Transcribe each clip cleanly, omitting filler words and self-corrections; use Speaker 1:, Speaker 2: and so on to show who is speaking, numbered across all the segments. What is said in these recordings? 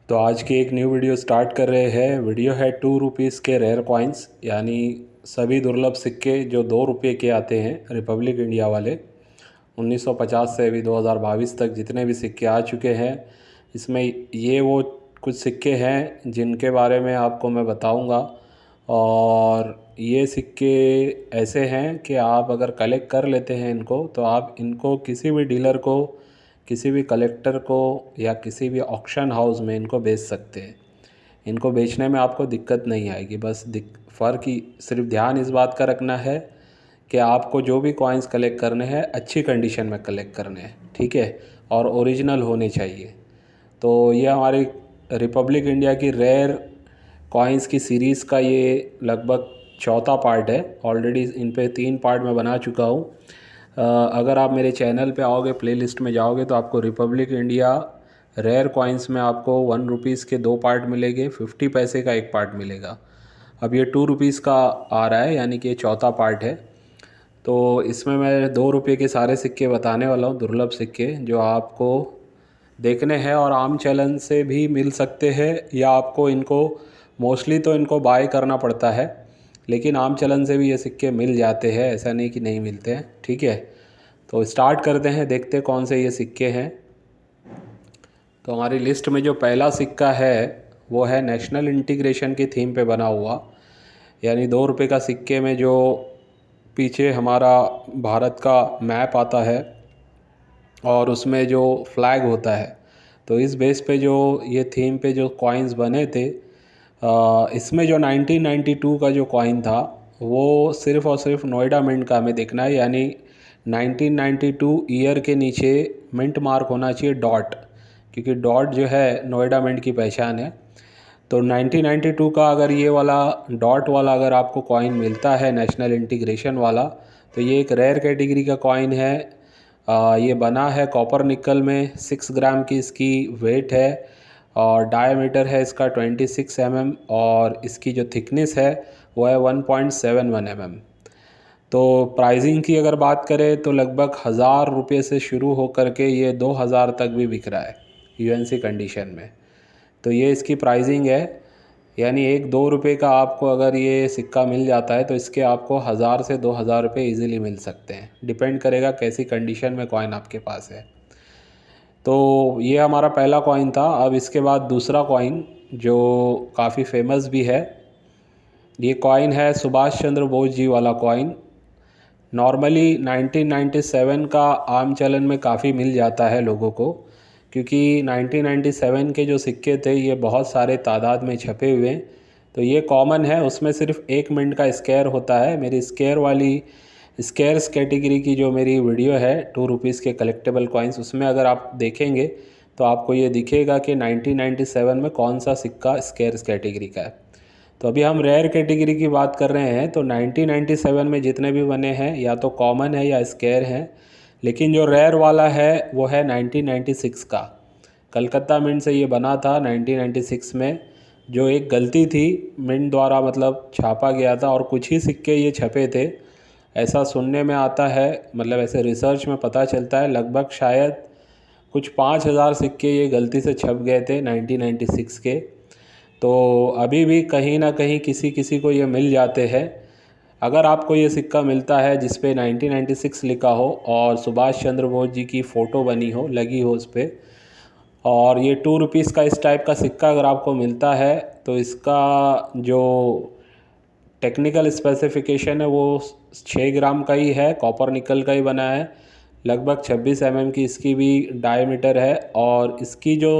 Speaker 1: तो आज की एक न्यू वीडियो स्टार्ट कर रहे हैं। वीडियो है 2 रुपीज़ के रेयर कॉइन्स, यानी सभी दुर्लभ सिक्के जो 2 रुपये के आते हैं रिपब्लिक इंडिया वाले। 1950 से अभी 2022 तक जितने भी सिक्के आ चुके हैं, इसमें ये वो कुछ सिक्के हैं जिनके बारे में आपको मैं बताऊंगा। और ये सिक्के ऐसे हैं कि आप अगर कलेक्ट कर लेते हैं इनको, तो आप इनको किसी भी डीलर को, किसी भी कलेक्टर को या किसी भी ऑक्शन हाउस में इनको बेच सकते हैं। इनको बेचने में आपको दिक्कत नहीं आएगी। बस फ़र्क ही सिर्फ ध्यान इस बात का रखना है कि आपको जो भी कॉइन्स कलेक्ट करने हैं अच्छी कंडीशन में कलेक्ट करने हैं, ठीक है, और ओरिजिनल होने चाहिए। तो ये हमारी रिपब्लिक इंडिया की रेयर कॉइन्स की सीरीज़ का ये लगभग चौथा पार्ट है। ऑलरेडी इन पे 3 पार्ट मैं बना चुका हूँ। अगर आप मेरे चैनल पे आओगे, प्लेलिस्ट में जाओगे, तो आपको रिपब्लिक इंडिया रेयर कॉइन्स में आपको 1 रुपीज़ के 2 पार्ट मिलेंगे, 50 पैसे का 1 पार्ट मिलेगा। अब ये 2 रुपीज़ का आ रहा है, यानी कि ये चौथा पार्ट है। तो इसमें मैं 2 रुपये के सारे सिक्के बताने वाला हूँ, दुर्लभ सिक्के जो आपको देखने हैं और आम चलन से भी मिल सकते हैं, या आपको इनको मोस्टली तो इनको बाय करना पड़ता है, लेकिन आम चलन से भी ये सिक्के मिल जाते हैं, ऐसा नहीं कि नहीं मिलते हैं, ठीक है। तो स्टार्ट करते हैं, देखते कौन से ये सिक्के हैं। तो हमारी लिस्ट में जो पहला सिक्का है वो है नेशनल इंटीग्रेशन की थीम पे बना हुआ, यानी 2 रुपये का सिक्के में जो पीछे हमारा भारत का मैप आता है और उसमें जो फ्लैग होता है, तो इस बेस पे जो ये थीम पे जो कॉइन्स बने थे, इसमें जो 1992 का जो कॉइन था वो सिर्फ़ और सिर्फ नोएडा मिंट का हमें देखना है, यानी 1992 ईयर के नीचे मिंट मार्क होना चाहिए डॉट, क्योंकि डॉट जो है नोएडा मिंट की पहचान है। तो 1992 का अगर ये वाला डॉट वाला अगर आपको कॉइन मिलता है नेशनल इंटीग्रेशन वाला, तो ये एक रेयर कैटेगरी का कॉइन है। ये बना है कॉपर निकल में, 6 ग्राम की इसकी वेट है और डायमीटर है इसका 26 mm, और इसकी जो थिकनेस है वो है 1.71 mm। तो प्राइसिंग की अगर बात करें तो लगभग 1000 रुपये से शुरू हो कर के ये 2000 तक भी बिक रहा है यूएनसी कंडीशन में। तो ये इसकी प्राइसिंग है, यानी 1-2 रुपये का आपको अगर ये सिक्का मिल जाता है तो इसके आपको 1000 से 2000 रुपये ईज़िली मिल सकते हैं। डिपेंड करेगा कैसी कंडीशन में कॉइन आपके पास है। तो ये हमारा पहला कॉइन था। अब इसके बाद दूसरा कॉइन जो काफ़ी फेमस भी है, ये कॉइन है सुभाष चंद्र बोस जी वाला कॉइन। नॉर्मली 1997 का आम चलन में काफ़ी मिल जाता है लोगों को, क्योंकि 1997 के जो सिक्के थे ये बहुत सारे तादाद में छपे हुए हैं, तो ये कॉमन है। उसमें सिर्फ 1 मिनट का स्क्वायर होता है। मेरी स्क्वायर वाली स्क्वायर्स कैटेगरी की जो मेरी वीडियो है 2 रुपीज़ के कलेक्टेबल कॉइन्स, उसमें अगर आप देखेंगे तो आपको ये दिखेगा कि 1997 में कौन सा सिक्का स्क्वायर्स कैटेगरी का है। तो अभी हम रेयर कैटेगरी की बात कर रहे हैं, तो 1997 में जितने भी बने हैं या तो कॉमन है या स्क्वायर हैं, लेकिन जो रेयर वाला है वो है 1996 का। कलकत्ता मिंट से ये बना था 1996 में। जो एक गलती थी मिंट द्वारा, मतलब छापा गया था और कुछ ही सिक्के ये छपे थे, ऐसा सुनने में आता है, मतलब ऐसे रिसर्च में पता चलता है। लगभग शायद कुछ 5000 सिक्के ये गलती से छप गए थे 1996 के। तो अभी भी कहीं ना कहीं किसी किसी को ये मिल जाते हैं। अगर आपको ये सिक्का मिलता है जिस पे 1996 लिखा हो और सुभाष चंद्र बोस जी की फ़ोटो बनी हो, लगी हो उस पर, और ये 2 रुपीज़ का इस टाइप का सिक्का अगर आपको मिलता है, तो इसका जो टेक्निकल स्पेसिफिकेशन है वो 6 ग्राम का ही है, कॉपर निकल का ही बना है। लगभग 26 mm की इसकी भी डायमीटर है, और इसकी जो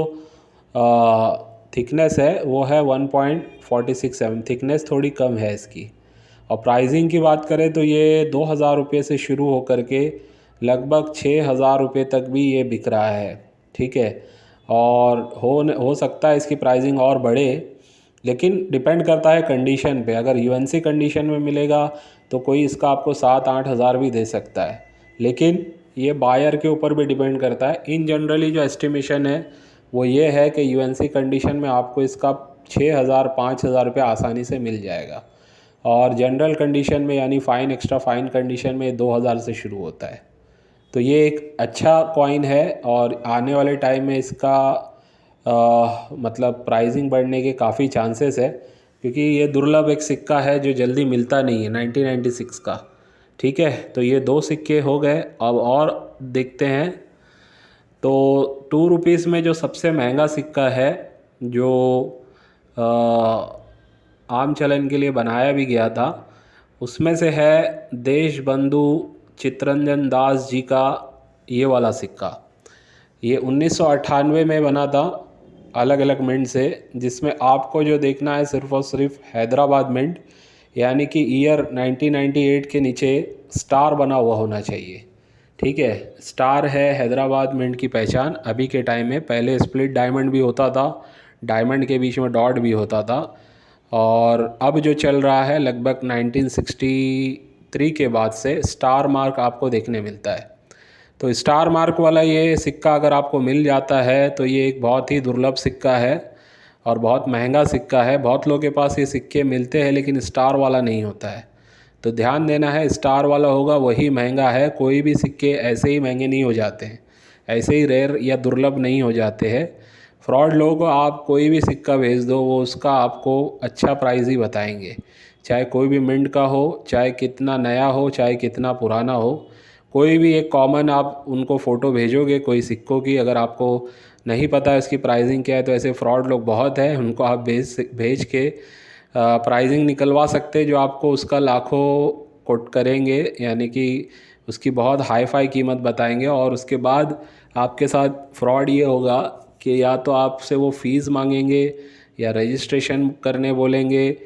Speaker 1: थिकनेस है वो है 1.46 mm। थिकनेस थोड़ी कम है इसकी। और प्राइसिंग की बात करें तो ये 2000 रुपये से शुरू हो कर के लगभग 6000 रुपये तक भी ये बिक रहा है, ठीक है। और हो सकता है इसकी प्राइसिंग और बढ़े, लेकिन डिपेंड करता है कंडीशन पे। अगर यूएनसी कंडीशन में मिलेगा तो कोई इसका आपको 7-8 हज़ार भी दे सकता है, लेकिन ये बायर के ऊपर भी डिपेंड करता है। इन जनरली जो एस्टिमेशन है वो ये है कि यूएनसी कंडीशन में आपको इसका 6000-5000 रुपये आसानी से मिल जाएगा, और जनरल कंडीशन में यानी फ़ाइन एक्स्ट्रा फ़ाइन कंडीशन में 2000 से शुरू होता है। तो ये एक अच्छा कॉइन है, और आने वाले टाइम में इसका मतलब प्राइसिंग बढ़ने के काफ़ी चांसेस है, क्योंकि ये दुर्लभ एक सिक्का है जो जल्दी मिलता नहीं है, 1996 का। ठीक है, तो ये दो सिक्के हो गए। अब और देखते हैं, तो 2 रुपीज़ में जो सबसे महंगा सिक्का है, जो आम चलन के लिए बनाया भी गया था, उसमें से है देशबंधु चित्तरंजन दास जी का ये वाला सिक्का। ये 1998 में बना था अलग अलग मिंट से, जिसमें आपको जो देखना है सिर्फ और सिर्फ हैदराबाद मिंट, यानी कि ईयर 1998 के नीचे स्टार बना हुआ होना चाहिए। ठीक है, स्टार है हैदराबाद मिंट की पहचान अभी के टाइम में। पहले स्प्लिट डायमंड भी होता था, डायमंड के बीच में डॉट भी होता था, और अब जो चल रहा है लगभग 1963 के बाद से स्टार मार्क आपको देखने मिलता है। तो स्टार मार्क वाला ये सिक्का अगर आपको मिल जाता है तो ये एक बहुत ही दुर्लभ सिक्का है और बहुत महंगा सिक्का है। बहुत लोगों के पास ये सिक्के मिलते हैं लेकिन स्टार वाला नहीं होता है, तो ध्यान देना है, स्टार वाला होगा वही महंगा है। कोई भी सिक्के ऐसे ही महंगे नहीं हो जाते हैं, ऐसे ही रेयर या दुर्लभ नहीं हो जाते हैं। फ्रॉड लोगों को आप कोई भी सिक्का भेज दो, वो उसका आपको अच्छा प्राइस ही बताएंगे, चाहे कोई भी मिंट का हो, चाहे कितना नया हो, चाहे कितना पुराना हो। कोई भी एक कॉमन आप उनको फ़ोटो भेजोगे कोई सिक्कों की, अगर आपको नहीं पता है इसकी प्राइसिंग क्या है, तो ऐसे फ्रॉड लोग बहुत हैं, उनको आप भेज के प्राइसिंग निकलवा सकते, जो आपको उसका लाखों कोट करेंगे, यानी कि उसकी बहुत हाई फाई कीमत बताएंगे। और उसके बाद आपके साथ फ्रॉड ये होगा कि या तो आपसे वो फ़ीस मांगेंगे, या रजिस्ट्रेशन करने बोलेंगे,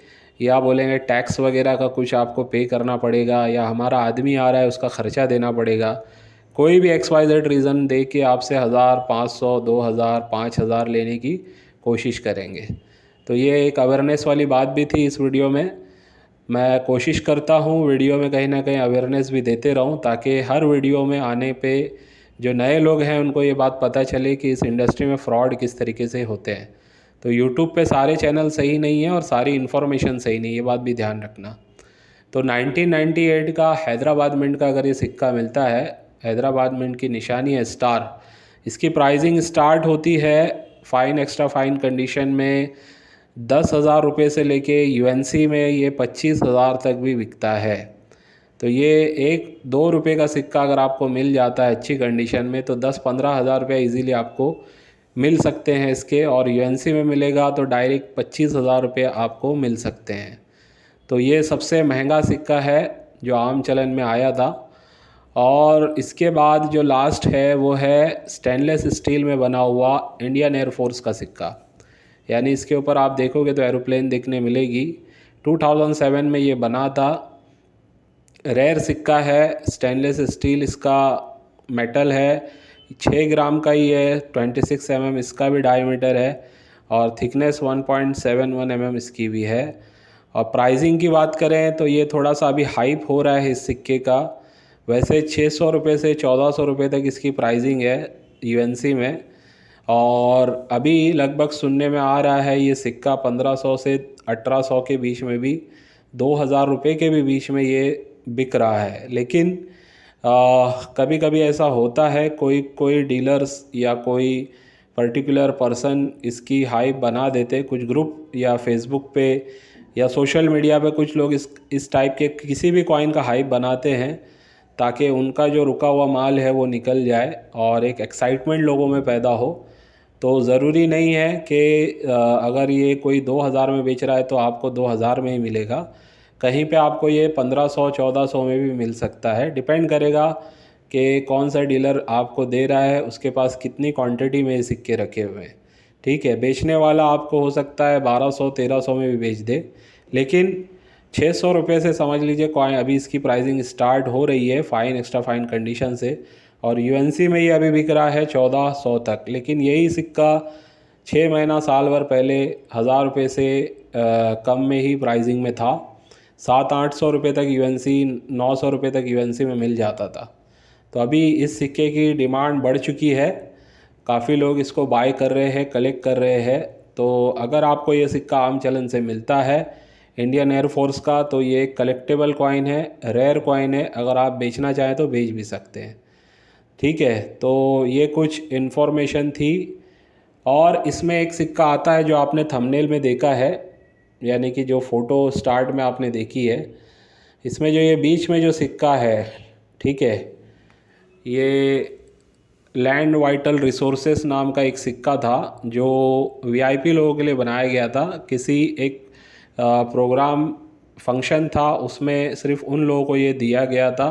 Speaker 1: या बोलेंगे टैक्स वगैरह का कुछ आपको पे करना पड़ेगा, या हमारा आदमी आ रहा है उसका ख़र्चा देना पड़ेगा। कोई भी XYZ रीज़न दे के आपसे 1000, 500, 2000, 5000 लेने की कोशिश करेंगे। तो ये एक अवेयरनेस वाली बात भी थी इस वीडियो में। मैं कोशिश करता हूँ वीडियो में कहीं ना कहीं अवेयरनेस भी देते रहूँ, ताकि हर वीडियो में आने पे जो नए लोग हैं उनको ये बात पता चले कि इस इंडस्ट्री में फ़्रॉड किस तरीके से होते हैं। तो यूट्यूब पे सारे चैनल सही नहीं है और सारी इन्फॉर्मेशन सही नहीं है, ये बात भी ध्यान रखना। तो 1998 का हैदराबाद मिंट का अगर ये सिक्का मिलता है, हैदराबाद मिंट की निशानी है स्टार, इसकी प्राइसिंग स्टार्ट होती है फ़ाइन एक्स्ट्रा फ़ाइन कंडीशन में 10,000 रुपये से लेके UNC में ये 25,000 तक भी बिकता है। तो ये 1-2 रुपये का सिक्का अगर आपको मिल जाता है अच्छी कंडीशन में, तो 10-15 हज़ार रुपये ईज़िली आपको मिल सकते हैं इसके, और UNC में मिलेगा तो डायरेक्ट 25,000 रुपये आपको मिल सकते हैं। तो ये सबसे महंगा सिक्का है जो आम चलन में आया था। और इसके बाद जो लास्ट है वो है स्टेनलेस स्टील में बना हुआ इंडियन एयरफोर्स का सिक्का, यानी इसके ऊपर आप देखोगे तो एरोप्लेन देखने मिलेगी। 2007 में ये बना था, रेयर सिक्का है, स्टेनलेस स्टील इसका मेटल है, 6 ग्राम का ही है, 26 mm इसका भी डायमीटर है, और थिकनेस 1.71 mm इसकी भी है। और प्राइसिंग की बात करें तो ये थोड़ा सा अभी हाइप हो रहा है इस सिक्के का। वैसे 600 रुपये से 1400 रुपये तक इसकी प्राइसिंग है UNC में, और अभी लगभग सुनने में आ रहा है ये सिक्का 1500 से 1800 के बीच में भी, 2000 रुपये के भी बीच में ये बिक रहा है। लेकिन कभी कभी ऐसा होता है, कोई कोई डीलर्स या कोई पर्टिकुलर पर्सन इसकी हाइप बना देते, कुछ ग्रुप या फेसबुक पे या सोशल मीडिया पे कुछ लोग इस टाइप के किसी भी कॉइन का हाइप बनाते हैं, ताकि उनका जो रुका हुआ माल है वो निकल जाए और एक एक्साइटमेंट लोगों में पैदा हो। तो ज़रूरी नहीं है कि अगर ये कोई 2000 में बेच रहा है तो आपको 2000 में ही मिलेगा, कहीं पे आपको ये 1500-1400 में भी मिल सकता है। डिपेंड करेगा कि कौन सा डीलर आपको दे रहा है, उसके पास कितनी क्वांटिटी में सिक्के रखे हुए हैं। ठीक है, बेचने वाला आपको हो सकता है 1200-1300 में भी बेच दे, लेकिन 600 रुपये से समझ लीजिए कॉइन अभी इसकी प्राइसिंग स्टार्ट हो रही है फ़ाइन एक्स्ट्रा फ़ाइन कंडीशन से, और UNC में ये अभी बिक रहा है 1400 तक। लेकिन यही सिक्का 6 महीना साल भर पहले 1000 रुपये से कम में ही प्राइसिंग में था, 700-800 रुपये तक UNC, 900 रुपये तक UNC में मिल जाता था। तो अभी इस सिक्के की डिमांड बढ़ चुकी है, काफ़ी लोग इसको बाय कर रहे हैं, कलेक्ट कर रहे हैं। तो अगर आपको ये सिक्का आम चलन से मिलता है इंडियन एयरफोर्स का, तो ये कलेक्टेबल कॉइन है, रेयर कॉइन है, अगर आप बेचना चाहें तो बेच भी सकते हैं। ठीक है, तो ये कुछ इन्फॉर्मेशन थी और इसमें एक सिक्का आता है जो आपने थंबनेल में देखा है, यानी कि जो फ़ोटो स्टार्ट में आपने देखी है, इसमें जो ये बीच में जो सिक्का है, ठीक है, ये लैंड वाइटल रिसोर्सेस नाम का एक सिक्का था जो वीआईपी लोगों के लिए बनाया गया था। किसी एक प्रोग्राम फंक्शन था, उसमें सिर्फ उन लोगों को ये दिया गया था।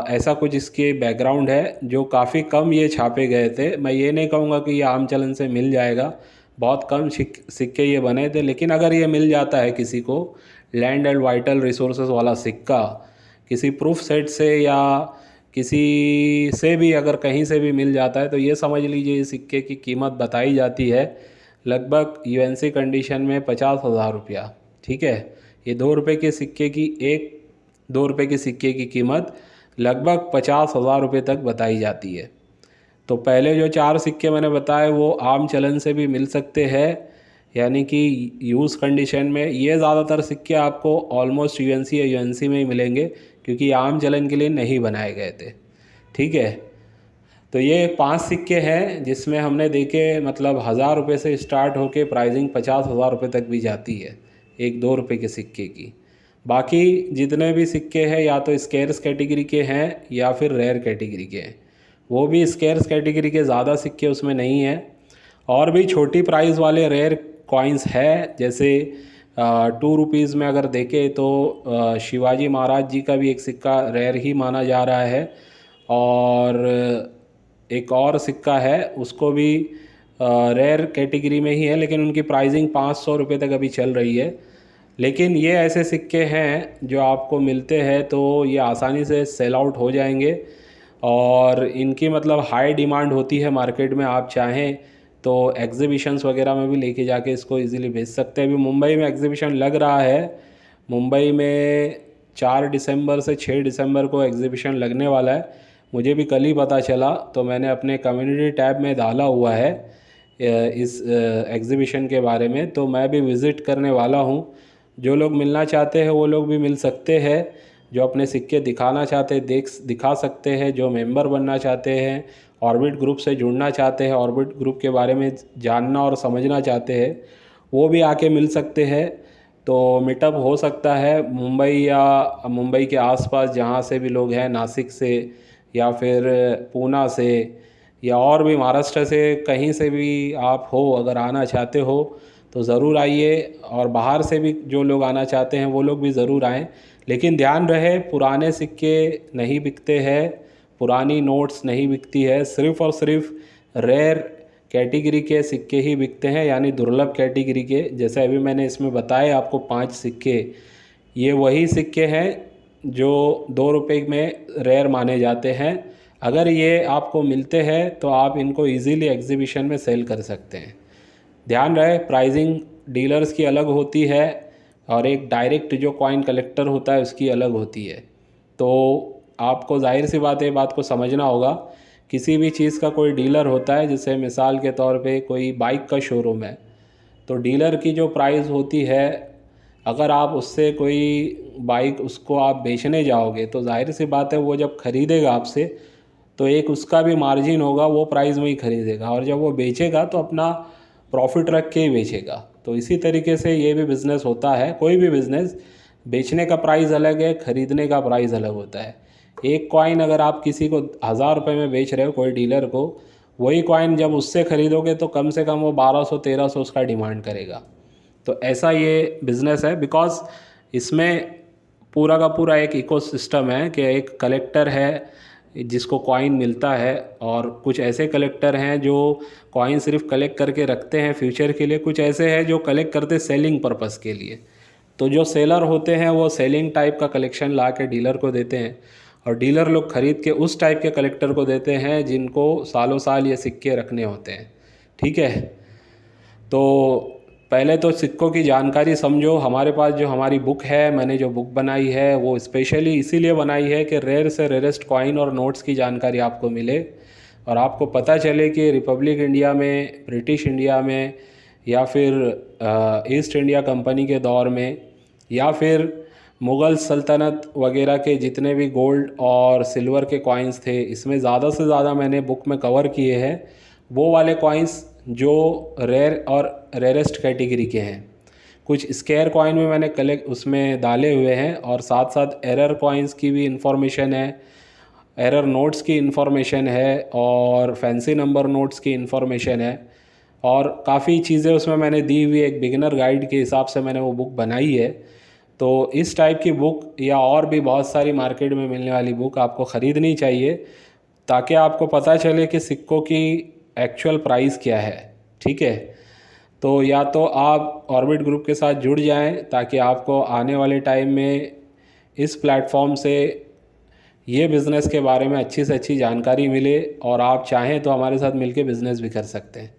Speaker 1: ऐसा कुछ इसके बैकग्राउंड है जो काफ़ी कम ये छापे गए थे। मैं ये नहीं कहूँगा कि ये आम चलन से मिल जाएगा, बहुत कम सिक्के ये बने थे, लेकिन अगर ये मिल जाता है किसी को लैंड एंड वाइटल रिसोर्सेज वाला सिक्का किसी प्रूफ सेट से या किसी से भी अगर कहीं से भी मिल जाता है, तो ये समझ लीजिए इस सिक्के की कीमत बताई जाती है लगभग यूएनसी कंडीशन में 50,000 रुपया। ठीक है, ये 2 रुपये के सिक्के की 2 रुपये के सिक्के की कीमत लगभग 50,000 रुपये तक बताई जाती है। तो पहले जो 4 सिक्के मैंने बताए वो आम चलन से भी मिल सकते हैं, यानी कि यूज़ कंडीशन में। ये ज़्यादातर सिक्के आपको ऑलमोस्ट यूएनसी या यूएनसी में ही मिलेंगे, क्योंकि आम चलन के लिए नहीं बनाए गए थे। ठीक है, तो ये 5 सिक्के हैं जिसमें हमने देखे मतलब 1,000 रुपये से स्टार्ट होके प्राइसिंग 50,000 रुपये तक भी जाती है एक 2 रुपये के सिक्के की। बाकी जितने भी सिक्के हैं या तो स्केर्स कैटेगरी के हैं या फिर रेयर कैटेगरी के हैं। वो भी स्केर्स कैटेगरी के ज़्यादा सिक्के उसमें नहीं हैं। और भी छोटी प्राइस वाले रेयर कॉइन्स है, जैसे 2 रुपीज़ में अगर देखें तो शिवाजी महाराज जी का भी एक सिक्का रेयर ही माना जा रहा है। और एक और सिक्का है उसको भी रेयर कैटेगरी में ही है, लेकिन उनकी प्राइसिंग 500 रुपये तक अभी चल रही है। लेकिन ये ऐसे सिक्के हैं जो आपको मिलते हैं तो ये आसानी से सेल आउट हो जाएंगे, और इनकी मतलब हाई डिमांड होती है मार्केट में। आप चाहें तो एग्जीबिशंस वगैरह में भी लेके जाके इसको इजीली बेच सकते हैं। अभी मुंबई में एग्जीबिशन लग रहा है, मुंबई में 4 दिसंबर से 6 दिसंबर को एग्जीबिशन लगने वाला है। मुझे भी कल ही पता चला, तो मैंने अपने कम्युनिटी टैब में डाला हुआ है इस एग्जीबिशन के बारे में, तो मैं भी विज़िट करने वाला हूँ। जो लोग मिलना चाहते हैं वो लोग भी मिल सकते हैं, जो अपने सिक्के दिखाना चाहते हैं दिखा सकते हैं, जो मेंबर बनना चाहते हैं, ऑर्बिट ग्रुप से जुड़ना चाहते हैं, ऑर्बिट ग्रुप के बारे में जानना और समझना चाहते हैं, वो भी आके मिल सकते हैं। तो मीटअप हो सकता है मुंबई या मुंबई के आसपास जहाँ से भी लोग हैं, नासिक से या फिर पूना से या और भी महाराष्ट्र से, कहीं से भी आप हो अगर आना चाहते हो तो ज़रूर आइए। और बाहर से भी जो लोग आना चाहते हैं वो लोग भी ज़रूर आएँ। लेकिन ध्यान रहे पुराने सिक्के नहीं बिकते हैं, पुरानी नोट्स नहीं बिकती है, सिर्फ़ और सिर्फ रेयर कैटेगरी के सिक्के ही बिकते हैं, यानी दुर्लभ कैटेगरी के। जैसे अभी मैंने इसमें बताए आपको 5 सिक्के, ये वही सिक्के हैं जो 2 रुपये में रेयर माने जाते हैं। अगर ये आपको मिलते हैं तो आप इनको इजीली एग्जीबिशन में सेल कर सकते हैं। ध्यान रहे प्राइसिंग डीलर्स की अलग होती है और एक डायरेक्ट जो कॉइन कलेक्टर होता है उसकी अलग होती है। तो आपको जाहिर सी बात है, बात को समझना होगा। किसी भी चीज़ का कोई डीलर होता है, जैसे मिसाल के तौर पे कोई बाइक का शोरूम है, तो डीलर की जो प्राइस होती है, अगर आप उससे कोई बाइक उसको आप बेचने जाओगे तो जाहिर सी बात है वो जब ख़रीदेगा आपसे तो एक उसका भी मार्जिन होगा, वो प्राइस में ही ख़रीदेगा, और जब वो बेचेगा तो अपना प्रॉफिट रख के ही बेचेगा। तो इसी तरीके से ये भी बिज़नेस होता है। कोई भी बिज़नेस, बेचने का प्राइस अलग है, ख़रीदने का प्राइस अलग होता है। एक कॉइन अगर आप किसी को 1,000 रुपये में बेच रहे हो कोई डीलर को, वही कॉइन जब उससे ख़रीदोगे तो कम से कम वो 1200-1300 उसका डिमांड करेगा। तो ऐसा ये बिज़नेस है, बिकॉज़ इसमें पूरा का पूरा एक इकोसिस्टम है कि एक कलेक्टर है जिसको कॉइन मिलता है, और कुछ ऐसे कलेक्टर हैं जो कॉइन सिर्फ कलेक्ट करके रखते हैं फ्यूचर के लिए, कुछ ऐसे हैं जो कलेक्ट करते सेलिंग पर्पस के लिए। तो जो सेलर होते हैं वो सेलिंग टाइप का कलेक्शन ला के डीलर को देते हैं, और डीलर लोग ख़रीद के उस टाइप के कलेक्टर को देते हैं जिनको सालों साल ये सिक्के रखने होते हैं। ठीक है, तो पहले तो सिक्कों की जानकारी समझो। हमारे पास जो हमारी बुक है, मैंने जो बुक बनाई है वो स्पेशली इसीलिए बनाई है कि रेयर से रेयरेस्ट कॉइन और नोट्स की जानकारी आपको मिले, और आपको पता चले कि रिपब्लिक इंडिया में, ब्रिटिश इंडिया में, या फिर ईस्ट इंडिया कंपनी के दौर में, या फिर मुग़ल सल्तनत वगैरह के जितने भी गोल्ड और सिल्वर के कॉइन्स थे, इसमें ज़्यादा से ज़्यादा मैंने बुक में कवर किए हैं वो वाले कॉइन्स जो रेयर और रेयरेस्ट कैटेगरी के हैं। कुछ स्केयर कॉइन में मैंने कलेक्ट उसमें डाले हुए हैं, और साथ साथ एरर कॉइन्स की भी इंफॉर्मेशन है, एरर नोट्स की इंफॉर्मेशन है, और फैंसी नंबर नोट्स की इंफॉर्मेशन है, और काफ़ी चीज़ें उसमें मैंने दी हुई। एक बिगिनर गाइड के हिसाब से मैंने वो बुक बनाई है। तो इस टाइप की बुक या और भी बहुत सारी मार्केट में मिलने वाली बुक आपको ख़रीदनी चाहिए, ताकि आपको पता चले कि सिक्कों की एक्चुअल प्राइस क्या है। ठीक है, तो या तो आप ऑर्बिट ग्रुप के साथ जुड़ जाएं, ताकि आपको आने वाले टाइम में इस प्लेटफॉर्म से ये बिज़नेस के बारे में अच्छी से अच्छी जानकारी मिले, और आप चाहें तो हमारे साथ मिलके बिज़नेस भी कर सकते हैं।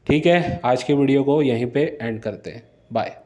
Speaker 1: ठीक है, आज की वीडियो को यहीं पे एंड करते हैं। बाय।